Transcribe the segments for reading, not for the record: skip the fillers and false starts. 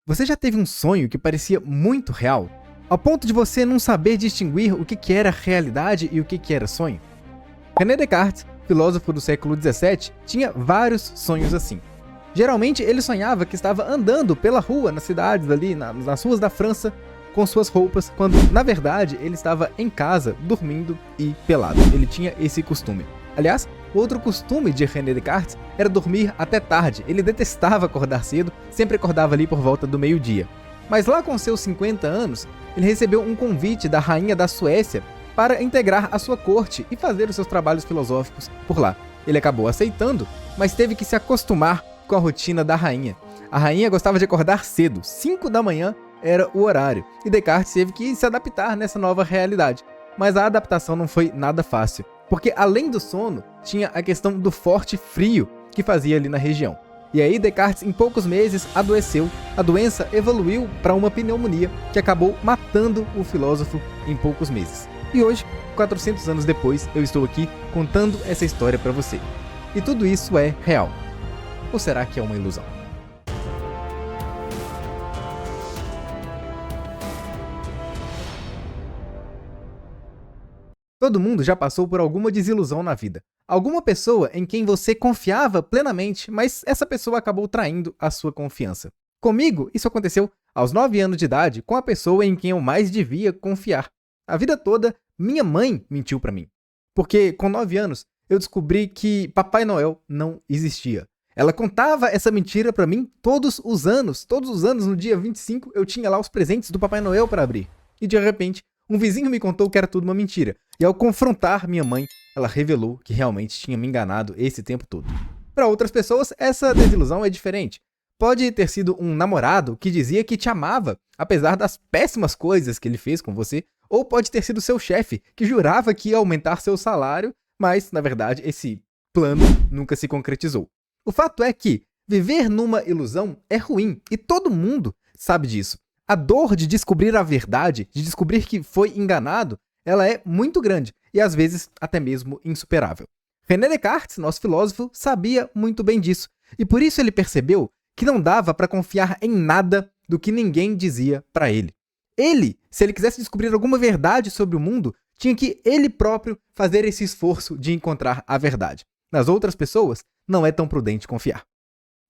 Você já teve um sonho que parecia muito real? Ao ponto de você não saber distinguir o que era realidade e o que era sonho? René Descartes, filósofo do século XVII, tinha vários sonhos assim. Geralmente ele sonhava que estava andando pela rua, nas cidades ali, nas ruas da França, com suas roupas, quando na verdade ele estava em casa, dormindo e pelado. Ele tinha esse costume. Aliás, outro costume de René Descartes era dormir até tarde. Ele detestava acordar cedo, sempre acordava ali por volta do meio-dia. Mas lá com seus 50 anos, ele recebeu um convite da rainha da Suécia para integrar a sua corte e fazer os seus trabalhos filosóficos por lá. Ele acabou aceitando, mas teve que se acostumar com a rotina da rainha. A rainha gostava de acordar cedo, 5 da manhã era o horário, e Descartes teve que se adaptar nessa nova realidade. Mas a adaptação não foi nada fácil, porque além do sono, tinha a questão do forte frio que fazia ali na região. E aí Descartes, em poucos meses, adoeceu. A doença evoluiu para uma pneumonia que acabou matando o filósofo em poucos meses. E hoje, 400 anos depois, eu estou aqui contando essa história para você. E tudo isso é real. Ou será que é uma ilusão? Todo mundo já passou por alguma desilusão na vida. Alguma pessoa em quem você confiava plenamente, mas essa pessoa acabou traindo a sua confiança. Comigo, isso aconteceu aos 9 anos de idade com a pessoa em quem eu mais devia confiar. A vida toda, minha mãe mentiu pra mim. Porque com 9 anos, eu descobri que Papai Noel não existia. Ela contava essa mentira pra mim todos os anos no dia 25 eu tinha lá os presentes do Papai Noel para abrir. E de repente, um vizinho me contou que era tudo uma mentira. E ao confrontar minha mãe, ela revelou que realmente tinha me enganado esse tempo todo. Para outras pessoas, essa desilusão é diferente. Pode ter sido um namorado que dizia que te amava, apesar das péssimas coisas que ele fez com você, ou pode ter sido seu chefe, que jurava que ia aumentar seu salário, mas, na verdade, esse plano nunca se concretizou. O fato é que viver numa ilusão é ruim, e todo mundo sabe disso. A dor de descobrir a verdade, de descobrir que foi enganado, ela é muito grande e às vezes até mesmo insuperável. René Descartes, nosso filósofo, sabia muito bem disso e por isso ele percebeu que não dava para confiar em nada do que ninguém dizia para ele. Ele, se ele quisesse descobrir alguma verdade sobre o mundo, tinha que ele próprio fazer esse esforço de encontrar a verdade. Nas outras pessoas, não é tão prudente confiar.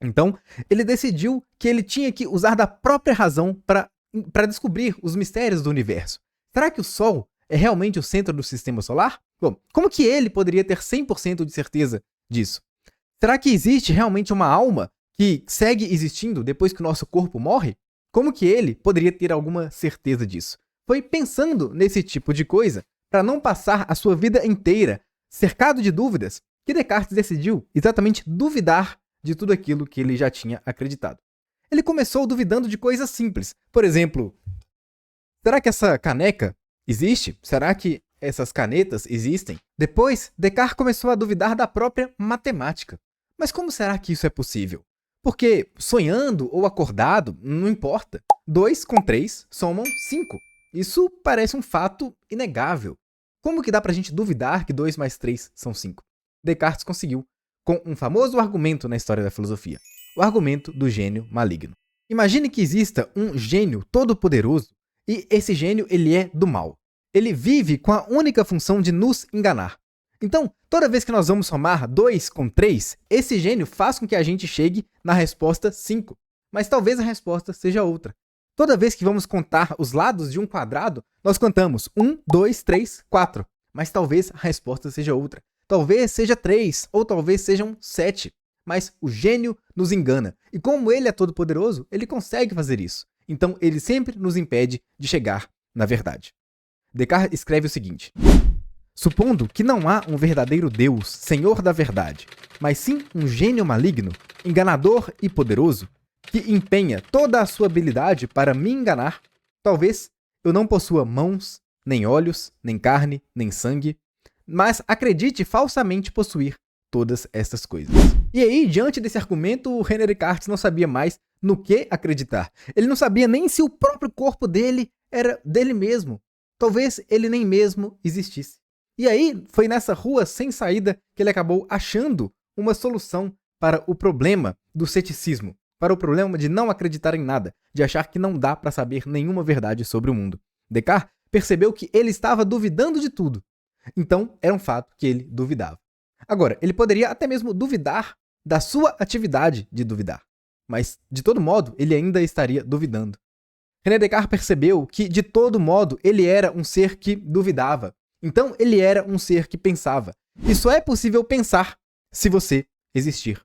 Então, ele decidiu que ele tinha que usar da própria razão para descobrir os mistérios do universo. Será que o Sol é realmente o centro do sistema solar? Bom, como que ele poderia ter 100% de certeza disso? Será que existe realmente uma alma que segue existindo depois que o nosso corpo morre? Como que ele poderia ter alguma certeza disso? Foi pensando nesse tipo de coisa, para não passar a sua vida inteira cercado de dúvidas, que Descartes decidiu exatamente duvidar de tudo aquilo que ele já tinha acreditado. Ele começou duvidando de coisas simples. Por exemplo, será que essa caneca existe? Será que essas canetas existem? Depois, Descartes começou a duvidar da própria matemática. Mas como será que isso é possível? Porque sonhando ou acordado, não importa. 2 com 3 somam 5. Isso parece um fato inegável. Como que dá pra gente duvidar que 2 mais 3 são 5? Descartes conseguiu com um famoso argumento na história da filosofia, o argumento do gênio maligno. Imagine que exista um gênio todo-poderoso e esse gênio ele é do mal. Ele vive com a única função de nos enganar. Então, toda vez que nós vamos somar 2 com 3, esse gênio faz com que a gente chegue na resposta 5. Mas talvez a resposta seja outra. Toda vez que vamos contar os lados de um quadrado, nós contamos 1, 2, 3, 4. Mas talvez a resposta seja outra. Talvez seja 3, ou talvez sejam 7. Mas o gênio nos engana. E como ele é todo-poderoso, ele consegue fazer isso. Então, ele sempre nos impede de chegar na verdade. Descartes escreve o seguinte: supondo que não há um verdadeiro Deus, Senhor da verdade, mas sim um gênio maligno, enganador e poderoso, que empenha toda a sua habilidade para me enganar, talvez eu não possua mãos, nem olhos, nem carne, nem sangue, mas acredite falsamente possuir todas estas coisas. E aí, diante desse argumento, o René Descartes não sabia mais no que acreditar. Ele não sabia nem se o próprio corpo dele era dele mesmo. Talvez ele nem mesmo existisse. E aí, foi nessa rua sem saída que ele acabou achando uma solução para o problema do ceticismo. para o problema de não acreditar em nada, de achar que não dá para saber nenhuma verdade sobre o mundo. Descartes percebeu que ele estava duvidando de tudo. Então, era um fato que ele duvidava. Agora, ele poderia até mesmo duvidar da sua atividade de duvidar. Mas, de todo modo, ele ainda estaria duvidando. René Descartes percebeu que, de todo modo, ele era um ser que duvidava. Então, ele era um ser que pensava. E só é possível pensar se você existir.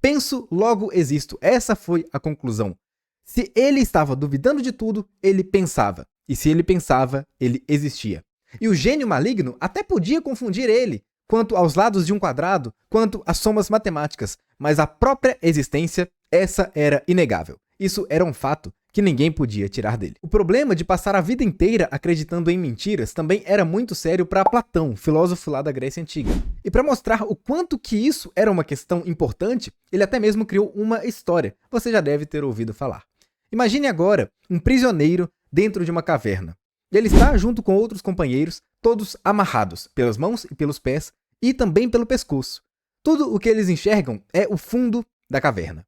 Penso, logo existo. Essa foi a conclusão. Se ele estava duvidando de tudo, ele pensava. E se ele pensava, ele existia. E o gênio maligno até podia confundir ele quanto aos lados de um quadrado, quanto às somas matemáticas, mas a própria existência, essa era inegável. Isso era um fato que ninguém podia tirar dele. O problema de passar a vida inteira acreditando em mentiras também era muito sério para Platão, filósofo lá da Grécia Antiga. E para mostrar o quanto que isso era uma questão importante, ele até mesmo criou uma história. Você já deve ter ouvido falar. Imagine agora um prisioneiro dentro de uma caverna. Ele está junto com outros companheiros, todos amarrados pelas mãos e pelos pés e também pelo pescoço. Tudo o que eles enxergam é o fundo da caverna.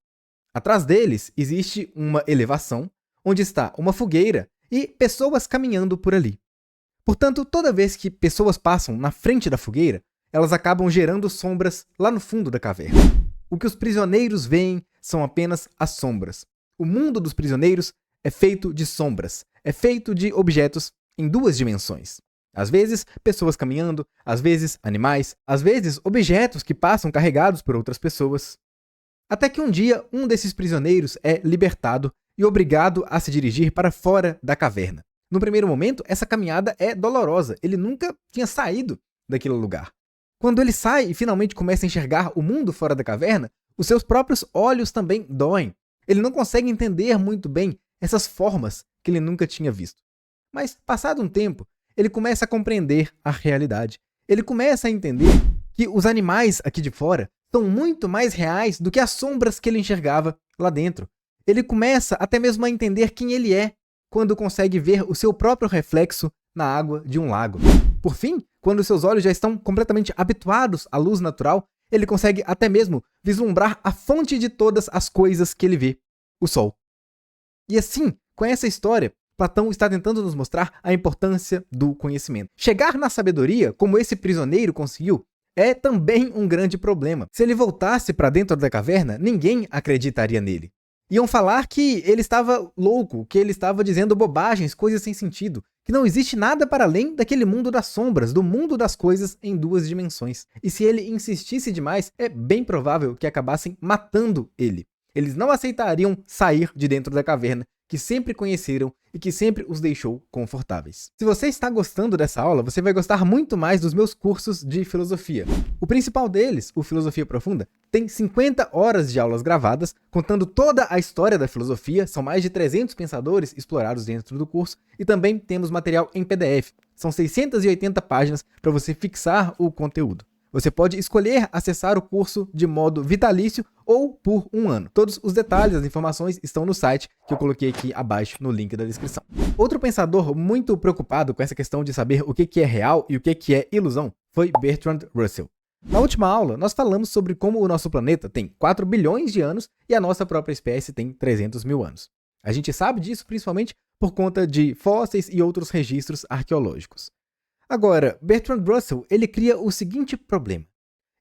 Atrás deles existe uma elevação, onde está uma fogueira e pessoas caminhando por ali. Portanto, toda vez que pessoas passam na frente da fogueira, elas acabam gerando sombras lá no fundo da caverna. O que os prisioneiros veem são apenas as sombras. O mundo dos prisioneiros é feito de sombras, é feito de objetos em duas dimensões. Às vezes, pessoas caminhando, às vezes, animais, às vezes, objetos que passam carregados por outras pessoas. Até que um dia, um desses prisioneiros é libertado e obrigado a se dirigir para fora da caverna. No primeiro momento, essa caminhada é dolorosa. Ele nunca tinha saído daquele lugar. Quando ele sai e finalmente começa a enxergar o mundo fora da caverna, os seus próprios olhos também doem. Ele não consegue entender muito bem essas formas que ele nunca tinha visto. Mas, passado um tempo, ele começa a compreender a realidade. Ele começa a entender que os animais aqui de fora são muito mais reais do que as sombras que ele enxergava lá dentro. Ele começa até mesmo a entender quem ele é quando consegue ver o seu próprio reflexo na água de um lago. Por fim, quando seus olhos já estão completamente habituados à luz natural, ele consegue até mesmo vislumbrar a fonte de todas as coisas que ele vê, o sol. E assim, com essa história, Platão está tentando nos mostrar a importância do conhecimento. Chegar na sabedoria, como esse prisioneiro conseguiu, é também um grande problema. Se ele voltasse para dentro da caverna, ninguém acreditaria nele. Iam falar que ele estava louco, que ele estava dizendo bobagens, coisas sem sentido, que não existe nada para além daquele mundo das sombras, do mundo das coisas em duas dimensões. E se ele insistisse demais, é bem provável que acabassem matando ele. Eles não aceitariam sair de dentro da caverna, que sempre conheceram e que sempre os deixou confortáveis. Se você está gostando dessa aula, você vai gostar muito mais dos meus cursos de filosofia. O principal deles, o Filosofia Profunda, tem 50 horas de aulas gravadas, contando toda a história da filosofia, são mais de 300 pensadores explorados dentro do curso, e também temos material em PDF. São 680 páginas para você fixar o conteúdo. Você pode escolher acessar o curso de modo vitalício ou por um ano. Todos os detalhes, as informações estão no site que eu coloquei aqui abaixo no link da descrição. Outro pensador muito preocupado com essa questão de saber o que é real e o que é ilusão foi Bertrand Russell. Na última aula, nós falamos sobre como o nosso planeta tem 4 bilhões de anos e a nossa própria espécie tem 300 mil anos. A gente sabe disso principalmente por conta de fósseis e outros registros arqueológicos. Agora, Bertrand Russell, ele cria o seguinte problema.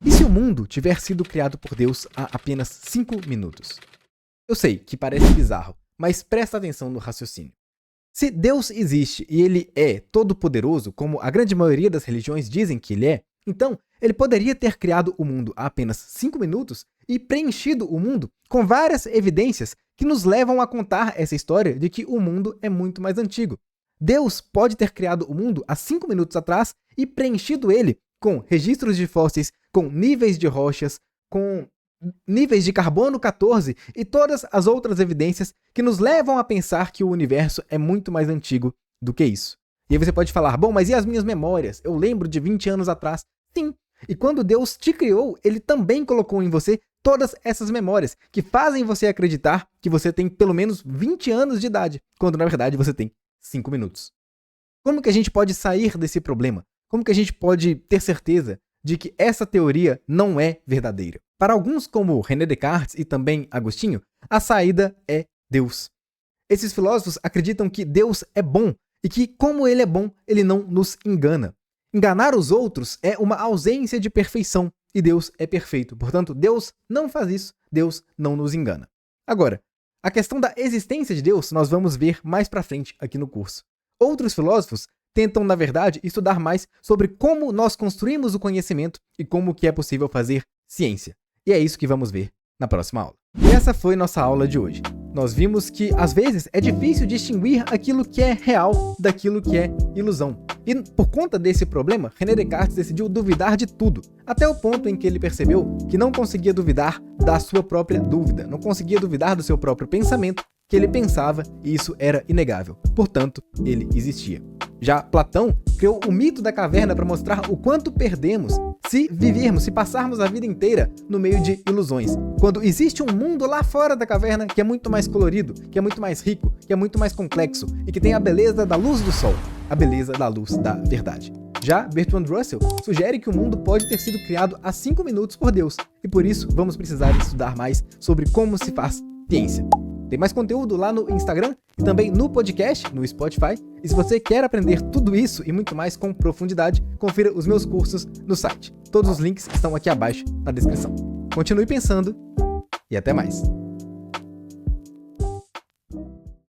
E se o mundo tiver sido criado por Deus há apenas 5 minutos? Eu sei que parece bizarro, mas presta atenção no raciocínio. Se Deus existe e ele é todo-poderoso, como a grande maioria das religiões dizem que ele é, então ele poderia ter criado o mundo há apenas 5 minutos e preenchido o mundo com várias evidências que nos levam a contar essa história de que o mundo é muito mais antigo. Deus pode ter criado o mundo há 5 minutos atrás e preenchido ele com registros de fósseis, com níveis de rochas, com níveis de carbono 14 e todas as outras evidências que nos levam a pensar que o universo é muito mais antigo do que isso. E aí você pode falar, bom, mas e as minhas memórias? Eu lembro de 20 anos atrás. Sim, e quando Deus te criou, ele também colocou em você todas essas memórias que fazem você acreditar que você tem pelo menos 20 anos de idade, quando na verdade você tem 5 minutos. Como que a gente pode sair desse problema? Como que a gente pode ter certeza de que essa teoria não é verdadeira? Para alguns, como René Descartes e também Agostinho, A saída é Deus. Esses filósofos acreditam que Deus é bom e que, como ele é bom, ele não nos engana. Enganar os outros é uma ausência de perfeição e Deus é perfeito. Portanto, Deus não faz isso, Deus não nos engana. Agora, a questão da existência de Deus nós vamos ver mais pra frente aqui no curso. Outros filósofos tentam, na verdade, estudar mais sobre como nós construímos o conhecimento e como que é possível fazer ciência. E é isso que vamos ver na próxima aula. E essa foi nossa aula de hoje. Nós vimos que, às vezes, é difícil distinguir aquilo que é real daquilo que é ilusão. E, por conta desse problema, René Descartes decidiu duvidar de tudo, até o ponto em que ele percebeu que não conseguia duvidar da sua própria dúvida, não conseguia duvidar do seu próprio pensamento, que ele pensava e isso era inegável. Portanto, ele existia. Já Platão criou o mito da caverna para mostrar o quanto perdemos se passarmos a vida inteira no meio de ilusões. Quando existe um mundo lá fora da caverna que é muito mais colorido, que é muito mais rico, que é muito mais complexo e que tem a beleza da luz do sol, a beleza da luz da verdade. Já Bertrand Russell sugere que o mundo pode ter sido criado há 5 minutos por Deus e por isso vamos precisar estudar mais sobre como se faz ciência. Tem mais conteúdo lá no Instagram e também no podcast, no Spotify. E se você quer aprender tudo isso e muito mais com profundidade, confira os meus cursos no site. Todos os links estão aqui abaixo na descrição. Continue pensando e até mais!